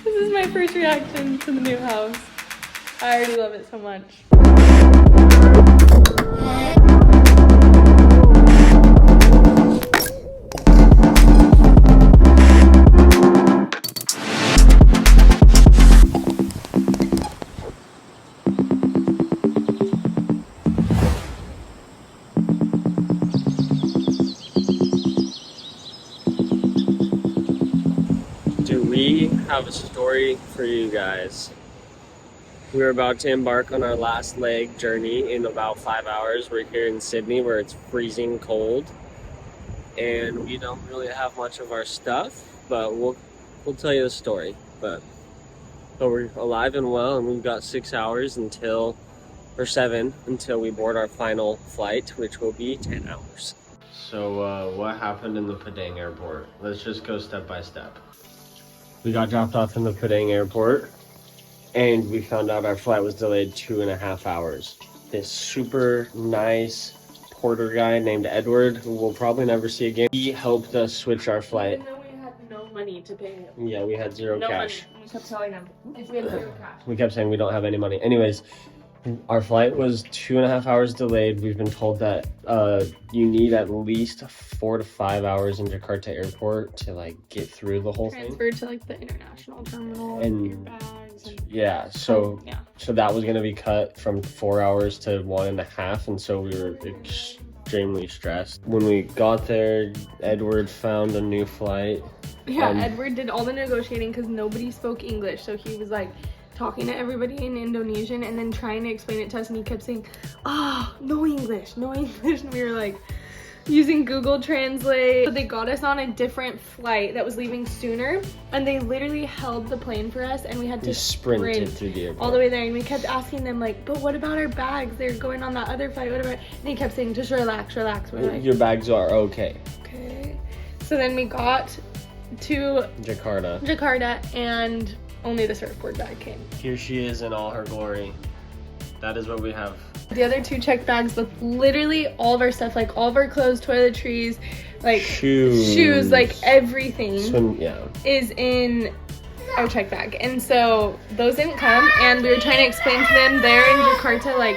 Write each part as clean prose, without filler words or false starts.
This is my first reaction to the new house. I already love it so much. We have a story for you guys. We're about to embark on our last leg journey in about 5 hours. We're here in Sydney where it's freezing cold and we don't really have much of our stuff, but we'll tell you the story. But we're alive and well, and we've got 6 hours until, or 7, until we board our final flight, which will be 10 hours. So what happened in the Padang airport? Let's just go step by step. We got dropped off in the Padang airport and we found out our flight was delayed 2.5 hours. This super nice porter guy named Edward, who we'll probably never see again, he helped us switch our flight. Even though we had no money to pay him. Yeah, we had zero cash. Money. We kept telling him if we had zero cash. We kept saying we don't have any money. Anyways, our flight was 2.5 hours delayed. We've been told that you need at least 4 to 5 hours in Jakarta airport to like get through the whole thing. Transferred to like the international terminal and your bags. And yeah, so that was gonna be cut from 4 hours to 1.5, and so we were extremely stressed. When we got there, Edward found a new flight. Yeah, Edward did all the negotiating because nobody spoke English, so he was like talking to everybody in Indonesian and then trying to explain it to us, and he kept saying, no English, no English, and we were like using Google Translate. So they got us on a different flight that was leaving sooner, and they literally held the plane for us, and we had to sprint through the airport all the way there, and we kept asking them like, but what about our bags? They're going on that other flight, what about? And he kept saying, just relax. We're like, your bags are okay. Okay. So then we got to Jakarta and only the surfboard bag came. Here she is in all her glory. That is what we have. The other 2 checked bags with literally all of our stuff, like all of our clothes, toiletries, like shoes, like everything is in our check bag. And so those didn't come, and we were trying to explain to them there in Jakarta like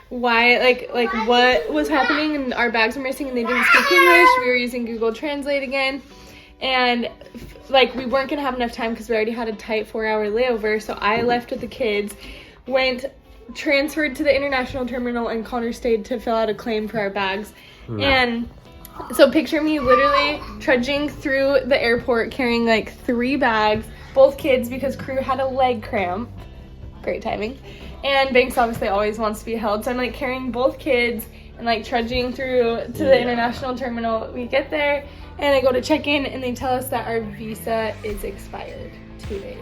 why, like what was happening, and our bags were missing and they didn't speak English. We were using Google Translate again, and like we weren't gonna have enough time because we already had a tight 4-hour layover. So I left with the kids, transferred to the international terminal, and Connor stayed to fill out a claim for our bags. And so picture me literally trudging through the airport carrying like 3 bags, both kids, because Crew had a leg cramp. Great timing. And Banks obviously always wants to be held, so I'm like carrying both kids and like trudging through to the international terminal. We get there and I go to check in, and they tell us that our visa is expired 2 days.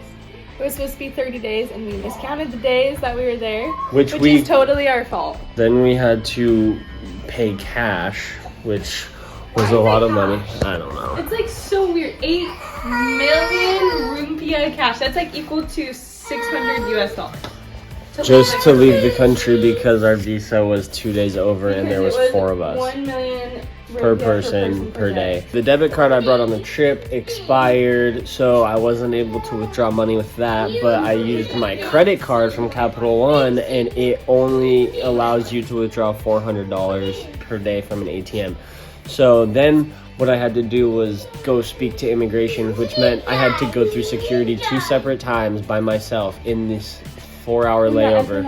It was supposed to be 30 days, and we miscounted the days that we were there, which is totally our fault. Then we had to pay cash, which was a lot of money. I don't know. It's like so weird. 8 million rupiah cash. That's like equal to $600 US. Just to leave the country because our visa was 2 days over, and there was 4 of us. 1 million per person per day. The debit card I brought on the trip expired, so I wasn't able to withdraw money with that, but I used my credit card from Capital One, and it only allows you to withdraw $400 per day from an ATM. So then what I had to do was go speak to immigration, which meant I had to go through security 2 separate times by myself in this 4-hour layover.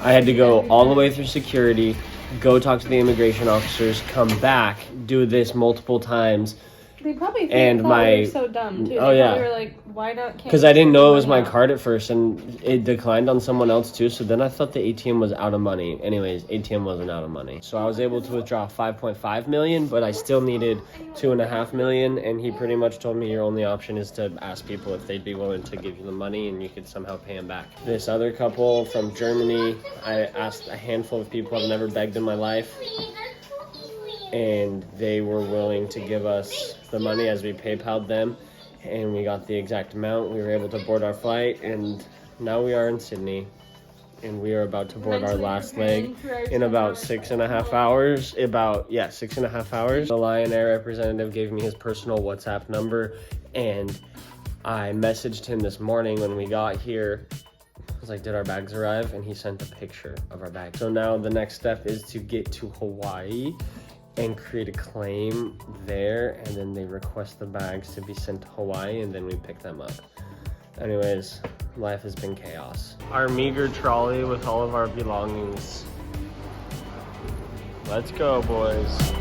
I had to go all the way through security, go talk to the immigration officers, come back, do this multiple times. They probably think we were so dumb too. Oh yeah. They were like, why not? Because I didn't know it was my card at first, and it declined on someone else too. So then I thought the ATM was out of money. Anyways, ATM wasn't out of money. So I was able to withdraw 5.5 million, but I still needed 2.5 million. And he pretty much told me your only option is to ask people if they'd be willing to give you the money, and you could somehow pay them back. This other couple from Germany, I asked a handful of people I've never begged in my life, and they were willing to give us the money as we PayPal'd them, and we got the exact amount. We were able to board our flight, and now we are in Sydney, and we are about to board our last leg in about 6.5 hours. 6.5 hours. The Lion Air representative gave me his personal WhatsApp number, and I messaged him this morning when we got here. I was like, did our bags arrive? And he sent a picture of our bags. So now the next step is to get to Hawaii and create a claim there, and then they request the bags to be sent to Hawaii, and then we pick them up. Anyways, life has been chaos. Our meager trolley with all of our belongings. Let's go, boys.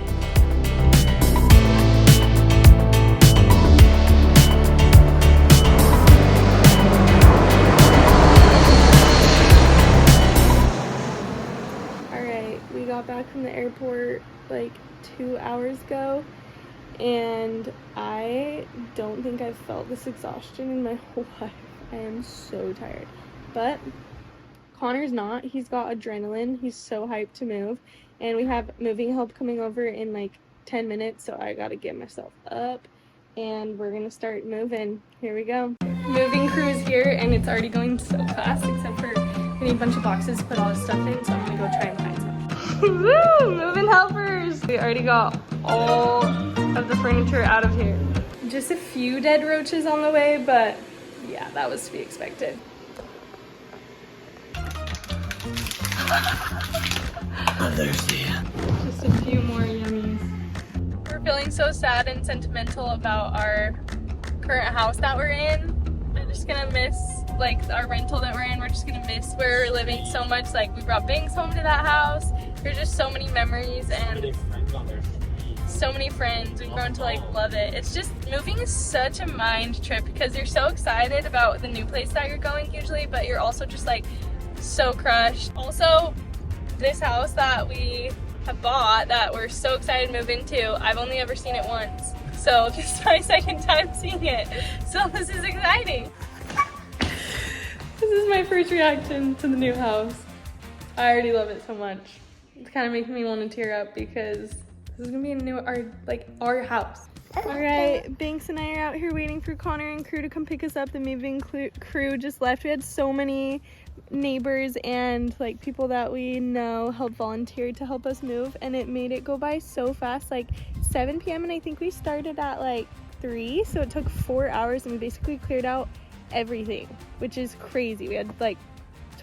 We got back from the airport like 2 hours ago, and I don't think I've felt this exhaustion in my whole life. I am so tired. But Connor's not. He's got adrenaline. He's so hyped to move. And we have moving help coming over in like 10 minutes, so I gotta get myself up and we're gonna start moving. Here we go. Moving crew is here, and it's already going so fast, except for getting a bunch of boxes to put all this stuff in, so I'm gonna go try and find some. Woo! Moving helpers! We already got all of the furniture out of here. Just a few dead roaches on the way, but yeah, that was to be expected. I'm thirsty. Just a few more yummies. We're feeling so sad and sentimental about our current house that we're in. We're just gonna miss like our rental that we're in. We're just gonna miss where we're living so much. Like we brought Banks home to that house. There's just so many memories and so many friends. We've grown to like love it. It's just, moving is such a mind trip because you're so excited about the new place that you're going usually, but you're also just like so crushed. Also, this house that we have bought that we're so excited to move into, I've only ever seen it once. So this is my second time seeing it. So this is exciting. This is my first reaction to the new house. I already love it so much. It's kind of making me want to tear up because this is gonna be our house. All right, Banks and I are out here waiting for Connor and crew to come pick us up. The moving crew just left. We had so many neighbors and like people that we know help volunteer to help us move, and it made it go by so fast, like 7 p.m. and I think we started at like 3, so it took 4 hours and we basically cleared out everything, which is crazy. We had like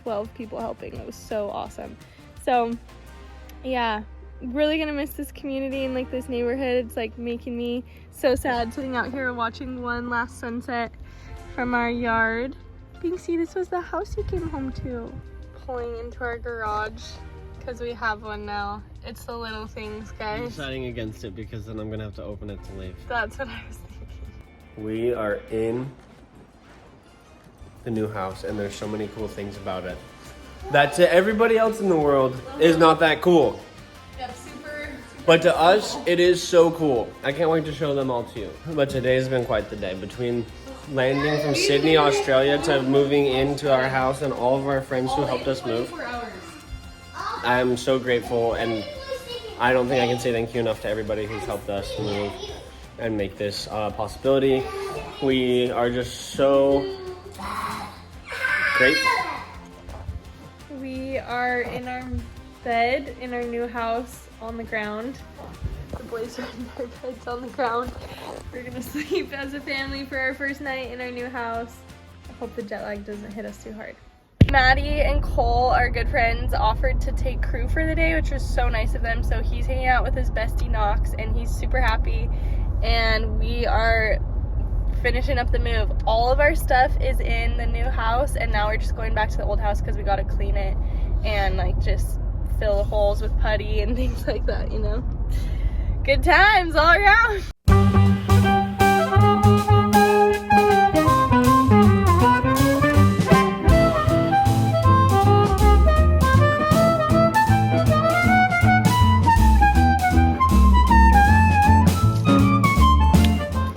12 people helping. It was so awesome. So yeah, really gonna miss this community and like this neighborhood. It's like making me so sad sitting out here watching one last sunset from our yard. Binksy, this was the house you came home to. Pulling into our garage because we have one now. It's the little things, guys. I'm deciding against it because then I'm gonna have to open it to leave. That's what I was thinking. We are in the new house and there's so many cool things about it that to everybody else in the world is not that cool. Yep, super But to us, it is so cool. I can't wait to show them all to you. But today has been quite the day. Between landing from Sydney, Australia to moving into our house and all of our friends who helped us move, I'm so grateful, and I don't think I can say thank you enough to everybody who's helped us move and make this a possibility. We are just so grateful. We are in our bed in our new house on the ground. The boys are in their beds on the ground. We're gonna sleep as a family for our first night in our new house. I hope the jet lag doesn't hit us too hard. Maddie and Cole, our good friends, offered to take crew for the day, which was so nice of them. So he's hanging out with his bestie Knox and he's super happy. And we are finishing up the move. All of our stuff is in the new house, and now we're just going back to the old house because we gotta clean it and like just fill the holes with putty and things like that, you know? Good times all around.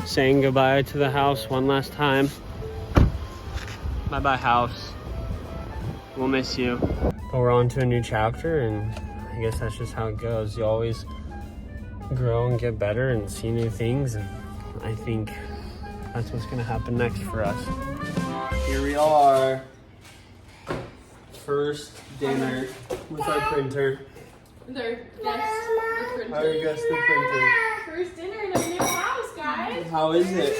Saying goodbye to the house one last time. Bye-bye, house. We'll miss you. But we're on to a new chapter, and I guess that's just how it goes. You always grow and get better and see new things, and I think that's what's gonna happen next for us. Here we are. First dinner with our printer. With our guest, the printer. Our guest, the printer. First dinner in a new house, guys. How is it?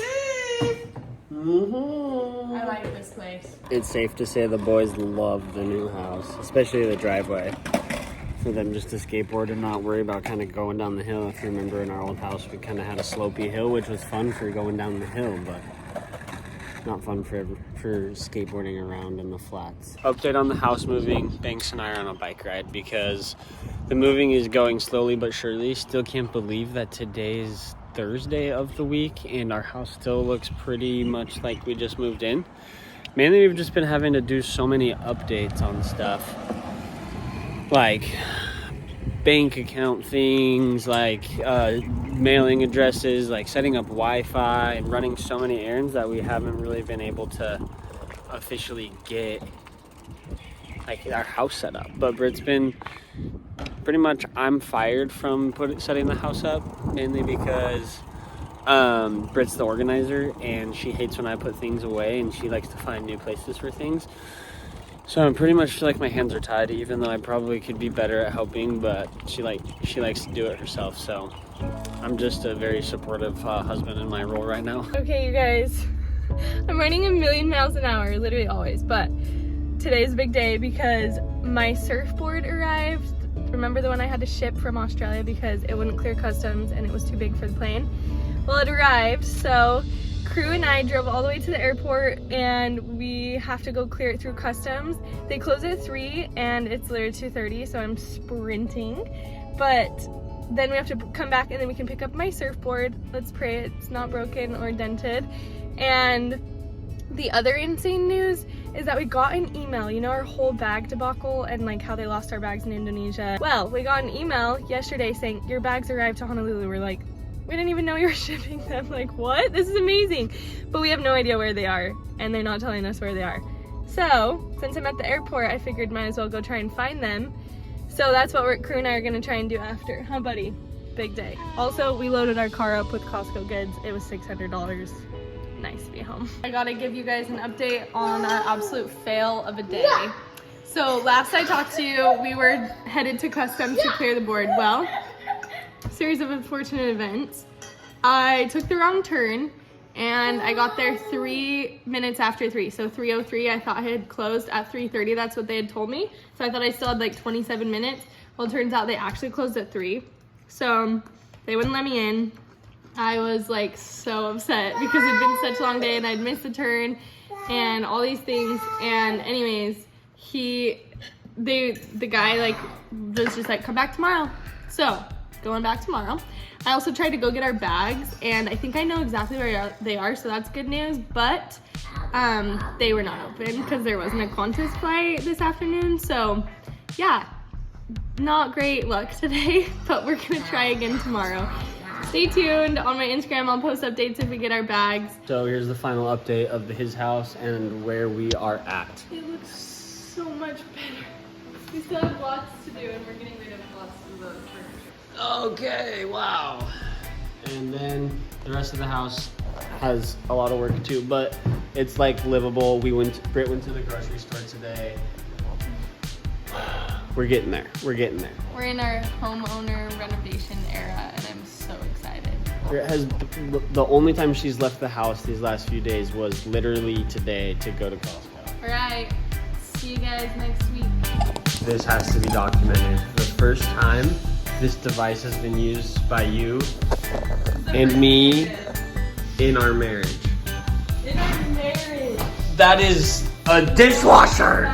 I like this place. It's safe to say the boys love the new house, especially the driveway. For them just to skateboard and not worry about kind of going down the hill. If you remember in our old house, we kind of had a slopey hill, which was fun for going down the hill, but not fun for skateboarding around in the flats. Update on the house moving. Banks and I are on a bike ride because the moving is going slowly but surely. Still can't believe that today's Thursday of the week and our house still looks pretty much like we just moved in. Mainly we've just been having to do so many updates on stuff. Like bank account things, like mailing addresses, like setting up Wi-Fi and running so many errands that we haven't really been able to officially get like our house set up. But Britt's been pretty much, I'm fired from setting the house up, mainly because Britt's the organizer and she hates when I put things away and she likes to find new places for things. So I'm pretty much feel like my hands are tied, even though I probably could be better at helping, but she likes to do it herself. So I'm just a very supportive husband in my role right now. Okay, you guys, I'm running a million miles an hour, literally always, but today's a big day because my surfboard arrived. Remember the one I had to ship from Australia because it wouldn't clear customs and it was too big for the plane? Well, it arrived, so crew and I drove all the way to the airport and we have to go clear it through customs. They close at 3 and it's literally 2:30, so I'm sprinting. But then we have to come back and then we can pick up my surfboard. Let's pray it's not broken or dented. And the other insane news is that we got an email, you know, our whole bag debacle and like how they lost our bags in Indonesia. Well, we got an email yesterday saying your bags arrived to Honolulu. We're like, we didn't even know you were shipping them. Like, what? This is amazing. But we have no idea where they are and they're not telling us where they are. So since I'm at the airport, I figured might as well go try and find them. So that's what crew and I are gonna try and do after. Huh, buddy? Big day. Also, we loaded our car up with Costco goods. It was $600. Nice to be home. I gotta give you guys an update on our absolute fail of a day. So last I talked to you, we were headed to customs to clear the board. Well, series of unfortunate events. I took the wrong turn and I got there 3 minutes after 3. So 3:03, I thought I had closed at 3:30. That's what they had told me. So I thought I still had like 27 minutes. Well, it turns out they actually closed at 3. So they wouldn't let me in. I was like so upset because it'd been such a long day and I'd missed the turn and all these things. And anyways, the guy like was just like, come back tomorrow. So going back tomorrow. I also tried to go get our bags and I think I know exactly where they are, so that's good news, but they were not open because there wasn't a Qantas flight this afternoon. So yeah, not great luck today, but we're gonna try again tomorrow. Stay tuned. On my Instagram, I'll post updates if we get our bags. So here's the final update of his house and where we are at. It looks so much better. We still have lots to do and we're getting rid of lots of the furniture. Okay, wow. And then the rest of the house has a lot of work too, but it's like livable. Britt went to the grocery store today. We're getting there. We're getting there. We're in our homeowner renovation era and I'm so excited. The only time she's left the house these last few days was literally today to go to Costco. All right, see you guys next week. This has to be documented. The first time this device has been used by you and me in our marriage. In our marriage. That is a dishwasher.